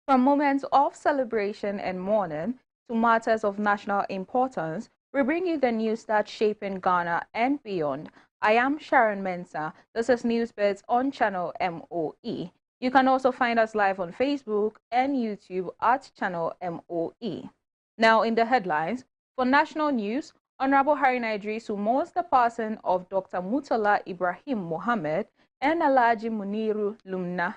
From moments of celebration and mourning to matters of national importance, we bring you the news that's shaping Ghana and beyond. I am Sharon Mensah. This is Newsbits on channel MOE. You can also find us live on Facebook and YouTube at channel MOE. Now in the headlines, for national news, Honorable Harry Idrisu mourns the passing of Dr. Murtala Ibrahim Mohammed and Alhaji Muniru Lumna.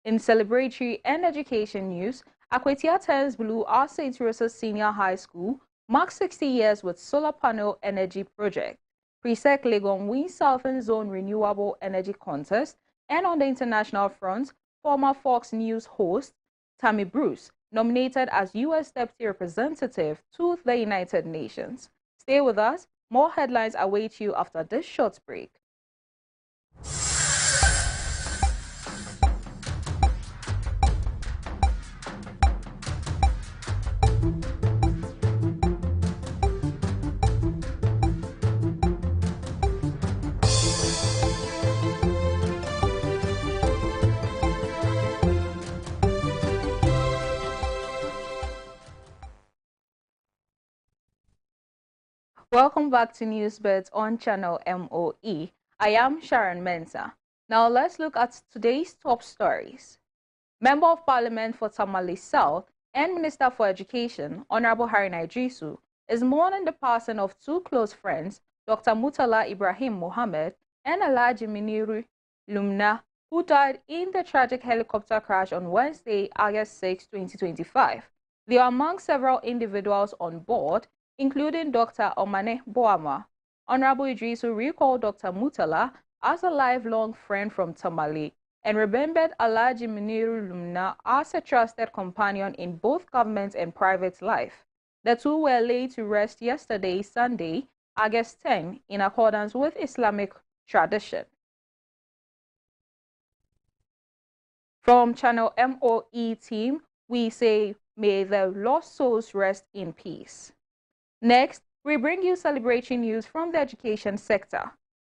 In celebratory and education news, Akwetia turns blue at St. Rosa's Senior High School marks 60 years with solar panel energy project. Presec Legon wins Southern Zone Renewable Energy Contest. And on the international front, former Fox News host Tammy Bruce nominated as U.S. Deputy Representative to the United Nations. Stay with us. More headlines await you after this short break. Welcome back to Newsbits on channel MOE. I am Sharon Mensah. Now let's look at today's top stories. Member of Parliament for Tamale South and Minister for Education, Honorable Harry Idrisu, is mourning the passing of two close friends, Dr. Murtala Ibrahim Mohammed and Alhaji Muniru Lumna, who died in the tragic helicopter crash on Wednesday, August 6, 2025. They are among several individuals on board, including Dr. Omane Boama. Honorable Idrisu recalled Dr. Murtala as a lifelong friend from Tamale and remembered Alhaji Muniru Lumna as a trusted companion in both government and private life. The two were laid to rest yesterday, Sunday, August 10, in accordance with Islamic tradition. From Channel MOE team, we say, may the lost souls rest in peace. Next, we bring you celebrating news from the education sector.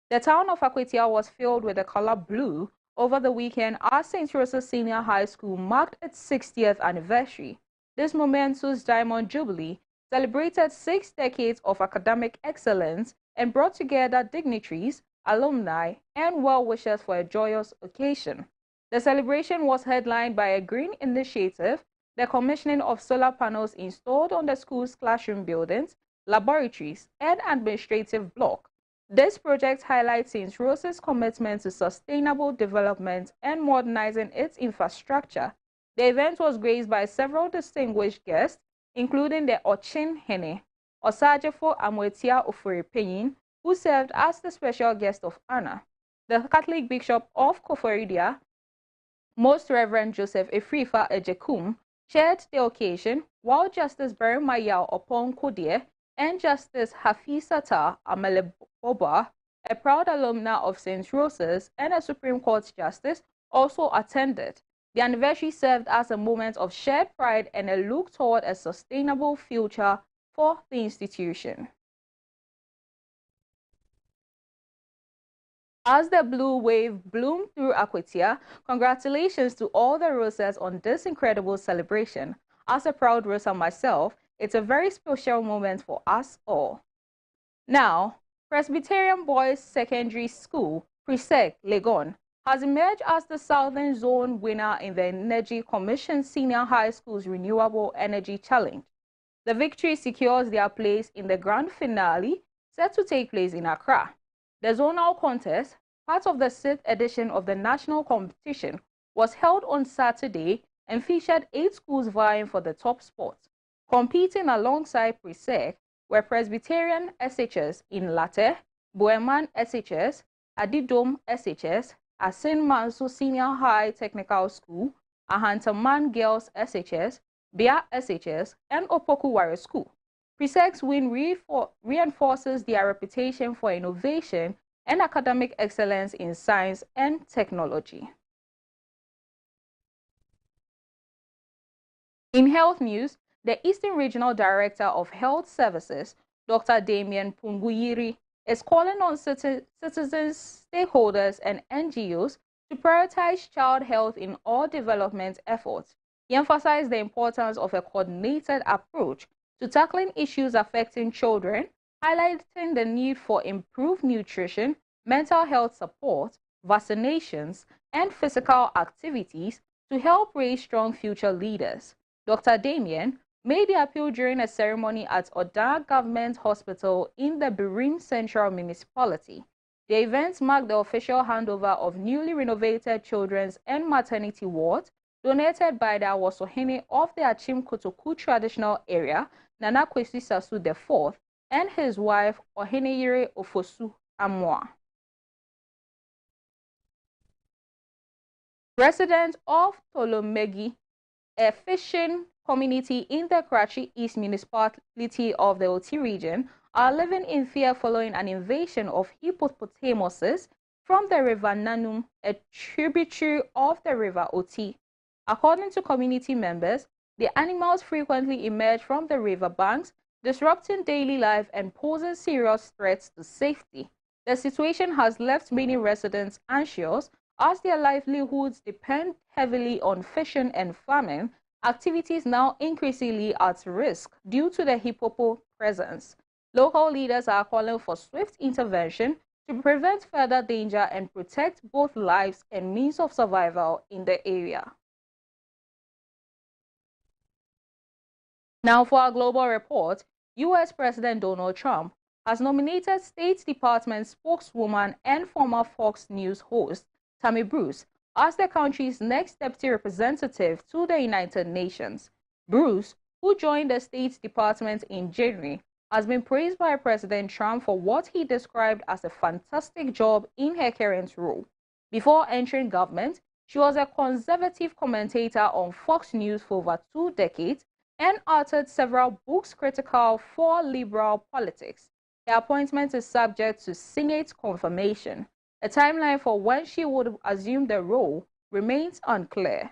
The town of Akwetia was filled with the color blue over the weekend as St. Rosa's Senior High School marked its 60th anniversary. This momentous Diamond Jubilee celebrated 6 decades of academic excellence and brought together dignitaries, alumni, and well-wishers for a joyous occasion. The celebration was headlined by a green initiative, the commissioning of solar panels installed on the school's classroom buildings, laboratories, and administrative block. This project highlights St. Rosa's commitment to sustainable development and modernizing its infrastructure. The event was graced by several distinguished guests, including the Ochin Hene, Osajefo Amwetia Oforipeyin, who served as the special guest of honor. The Catholic Bishop of Koforidia, Most Reverend Joseph Efrifa Ejekum, chaired the occasion, while Justice Barry Mayao Opon Kodie and Justice Hafizata Ameleboba, a proud alumna of St. Rosa's and a Supreme Court justice, also attended. The anniversary served as a moment of shared pride and a look toward a sustainable future for the institution. As the blue wave bloomed through Akwetia, congratulations to all the Rosas on this incredible celebration. As a proud Rosa myself, it's a very special moment for us all. Now, Presbyterian Boys Secondary School, Presec Legon, has emerged as the Southern Zone winner in the Energy Commission Senior High School's Renewable Energy Challenge. The victory secures their place in the grand finale set to take place in Accra. The zonal contest, part of the 6th edition of the national competition, was held on Saturday and featured 8 schools vying for the top spot. Competing alongside Presec were Presbyterian SHS in Latte, Boeman SHS, Adidom SHS, Asin Manso Senior High Technical School, Ahantaman Girls SHS, Bia SHS, and Opoku School. Presec's win reinforces their reputation for innovation and academic excellence in science and technology. In health news, the Eastern Regional Director of Health Services, Dr. Damien Punguyiri, is calling on citizens, stakeholders, and NGOs to prioritize child health in all development efforts. He emphasized the importance of a coordinated approach to tackling issues affecting children, highlighting the need for improved nutrition, mental health support, vaccinations, and physical activities to help raise strong future leaders. Dr. Damien made the appeal during a ceremony at Oda Government Hospital in the Birim Central Municipality. The event marked the official handover of newly renovated children's and maternity wards donated by the Awosohene of the Achim Kotoku traditional area, Nana Kwesi Sasu IV, and his wife, Oheneyere Ofosu Amwa. Residents of Tolomegi, a fishing community in the Karachi East municipality of the Oti region, are living in fear following an invasion of hippopotamuses from the river Nanum, a tributary of the river Oti. According to community members, the animals frequently emerge from the river banks, disrupting daily life and posing serious threats to safety. The situation has left many residents anxious as their livelihoods depend heavily on fishing and farming, activities now increasingly at risk due to the hippopo presence. Local leaders are calling for swift intervention to prevent further danger and protect both lives and means of survival in the area. Now for our global report, U.S. President Donald Trump has nominated State Department spokeswoman and former Fox News host Tammy Bruce as the country's next deputy representative to the United Nations. Bruce, who joined the State Department in January, has been praised by President Trump for what he described as a fantastic job in her current role. Before entering government, she was a conservative commentator on Fox News for over 2 decades and authored several books critical for liberal politics. Her appointment is subject to Senate confirmation. A timeline for when she would assume the role remains unclear.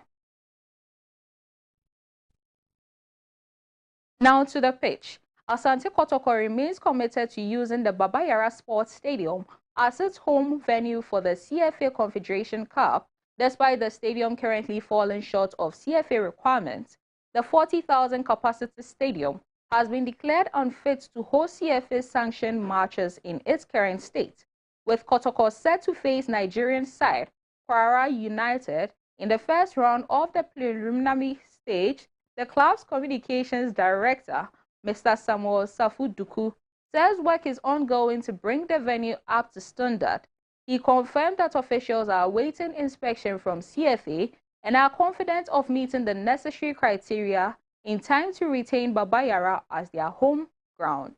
Now to the pitch. Asante Kotoko remains committed to using the Baba Yara Sports Stadium as its home venue for the CFA Confederation Cup, despite the stadium currently falling short of CFA requirements. The 40,000 capacity stadium has been declared unfit to host CFA-sanctioned matches in its current state, with Kotoko set to face Nigerian side Kwara United in the first round of the preliminary stage. The club's communications director, Mr. Samuel Safuduku, says work is ongoing to bring the venue up to standard. He confirmed that officials are awaiting inspection from CFA and are confident of meeting the necessary criteria in time to retain Baba Yara as their home ground.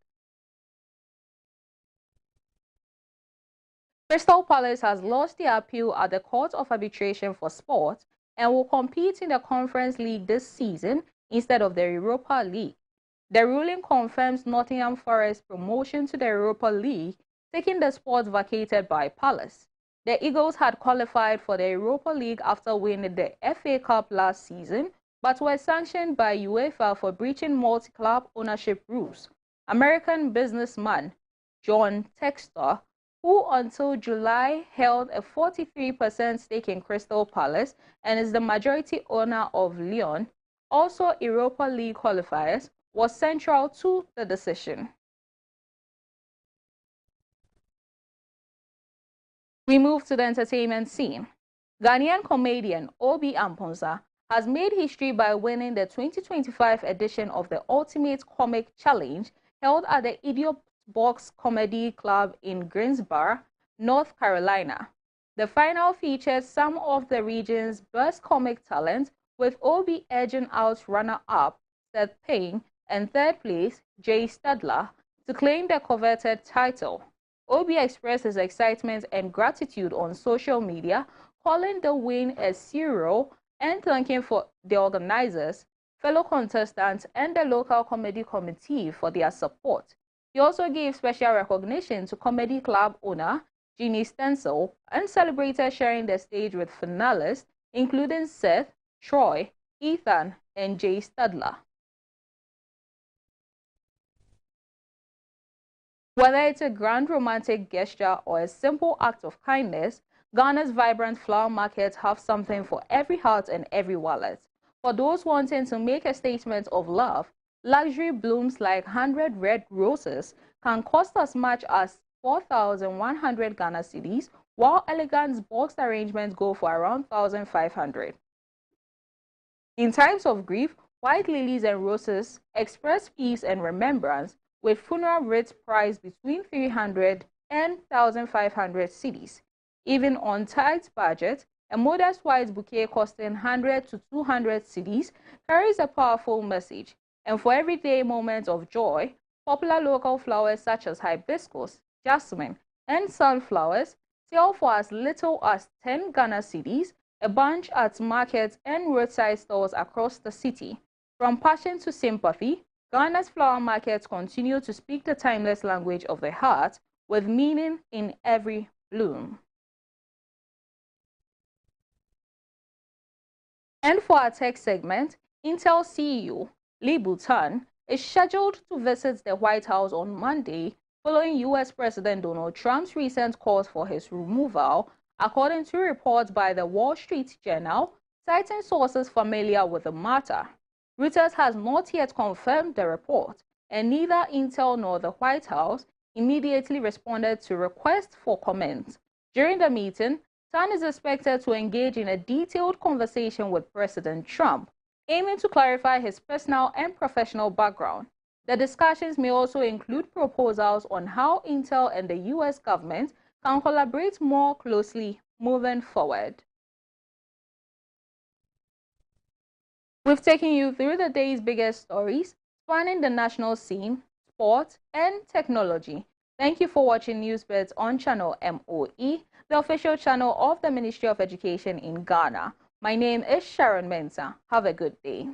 Crystal Palace has lost the appeal at the Court of Arbitration for Sport and will compete in the Conference League this season instead of the Europa League. The ruling confirms Nottingham Forest's promotion to the Europa League, taking the spot vacated by Palace. The Eagles had qualified for the Europa League after winning the FA Cup last season, but were sanctioned by UEFA for breaching multi-club ownership rules. American businessman John Textor, who until July held a 43% stake in Crystal Palace and is the majority owner of Lyon, also Europa League qualifiers, was central to the decision. We move to the entertainment scene. Ghanaian comedian Obi Amponsa has made history by winning the 2025 edition of the Ultimate Comic Challenge held at the Idiot Box Comedy Club in Greensboro, North Carolina. The final featured some of the region's best comic talent, with Obi edging out runner-up Seth Payne and third place Jay Stadler to claim the coveted title. Obi expressed his excitement and gratitude on social media, calling the win a surreal and thanking for the organizers, fellow contestants, and the local comedy committee for their support. He also gave special recognition to comedy club owner Jeannie Stencil and celebrated sharing the stage with finalists, including Seth, Troy, Ethan, and Jay Stadler. Whether it's a grand romantic gesture or a simple act of kindness, Ghana's vibrant flower markets have something for every heart and every wallet. For those wanting to make a statement of love, luxury blooms like 100 red roses can cost as much as 4,100 Ghana cedis, while elegant box arrangements go for around 1,500. In times of grief, white lilies and roses express peace and remembrance, with funeral wreaths priced between 300 and 1,500 cedis. Even on tight budget, a modest white bouquet costing 100 to 200 cedis carries a powerful message. And for everyday moments of joy, popular local flowers such as hibiscus, jasmine, and sunflowers sell for as little as 10 Ghana cedis, a bunch at markets and roadside stores across the city. From passion to sympathy, Ghana's flower markets continue to speak the timeless language of the heart, with meaning in every bloom. And for our tech segment, Intel CEO Lee Tan is scheduled to visit the White House on Monday following U.S. President Donald Trump's recent calls for his removal, according to reports by the Wall Street Journal, citing sources familiar with the matter. Reuters has not yet confirmed the report, and neither Intel nor the White House immediately responded to requests for comment. During the meeting, Tan is expected to engage in a detailed conversation with President Trump, aiming to clarify his personal and professional background. The discussions may also include proposals on how Intel and the U.S. government can collaborate more closely moving forward. We've taken you through the day's biggest stories, spanning the national scene, sport, and technology. Thank you for watching NewsBits on channel MOE, the official channel of the Ministry of Education in Ghana. My name is Sharon Mensah. Have a good day.